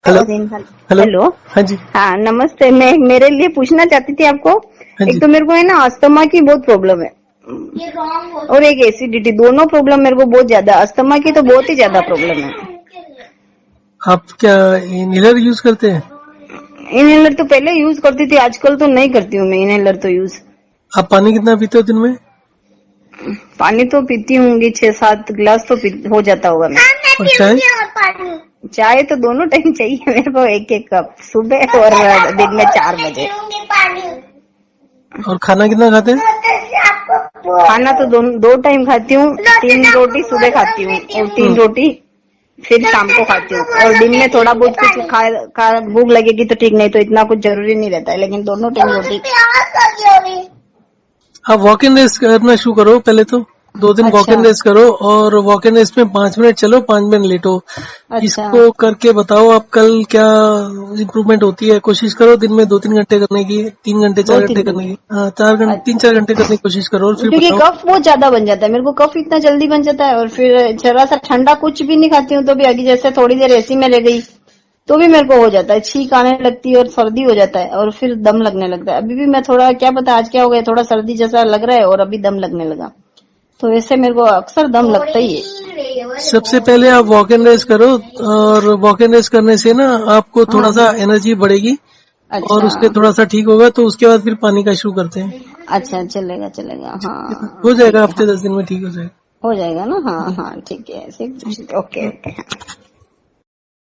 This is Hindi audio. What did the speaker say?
Hello hello hello. हाँ जी हाँ नमस्ते। मैं मेरे लिए पूछना चाहती थी आपको। हाँ एक जी। तो मेरे को है ना अस्थमा की बहुत प्रॉब्लम है और एक एसिडिटी, दोनों प्रॉब्लम मेरे को बहुत ज्यादा। अस्थमा की तो बहुत ही ज्यादा प्रॉब्लम है। आप क्या इनहेलर यूज करते हैं? इनहेलर तो पहले यूज करती थी, आजकल तो नहीं करती हूँ मैं इनहेलर तो यूज। आप पानी कितना पीते हो दिन में? पानी तो पीती होंगी 6-7 गिलास तो हो जाता होगा मैं। और चाय? चाय तो दोनों टाइम चाहिए मेरे को, एक एक कप, सुबह और दिन में 4 बजे। और खाना कितना खाते हैं? खाना तो दो टाइम खाती हूँ। 3 रोटी सुबह खाती हूँ और 3 रोटी फिर शाम को खाती हूँ। और दिन में थोड़ा बहुत कुछ खा भूख लगेगी तो ठीक, नहीं तो इतना कुछ जरूरी नहीं रहता है, लेकिन दोनों टाइम रोटी। आप वॉक इन रेस करना शुरू करो पहले तो। 2 दिन वॉक अच्छा इन रेस करो और वॉक इन रेस में 5 मिनट चलो, 5 मिनट लेटो। अच्छा इसको करके बताओ आप कल क्या इम्प्रूवमेंट होती है। कोशिश करो दिन में 2-3 घंटे करने की, 3 घंटे 4 घंटे 2-3 करने घंटे। की। हाँ 4 घंटे, 3-4 घंटे करने की कोशिश करो और फिर क्योंकि बताओ। कफ बहुत ज्यादा बन जाता है मेरे को, कफ इतना जल्दी बन जाता है। और फिर जरा सा ठंडा कुछ भी नहीं खाती हूँ तो भी, अभी जैसे थोड़ी देर एसी में रह गई तो भी मेरे को हो जाता है, छींक आने लगती है और सर्दी हो जाता है और फिर दम लगने लगता है। अभी भी मैं थोड़ा, क्या पता आज क्या हो गया, थोड़ा सर्दी जैसा लग रहा है और अभी दम लगने लगा। तो वैसे मेरे को अक्सर दम लगता ही है। सबसे पहले आप वॉक इन रेस करो और वॉक इन रेस करने से ना आपको थोड़ा हाँ सा एनर्जी बढ़ेगी और अच्छा उसके थोड़ा सा ठीक होगा। तो उसके बाद फिर पानी का शुरू करते हैं। अच्छा, चलेगा चलेगा, हो हाँ जाएगा, ठीक है। हफ्ते हाँ 10 दिन में ठीक हो जाएगा। हो जाएगा ना, हाँ हाँ ठीक है, ओके ओके।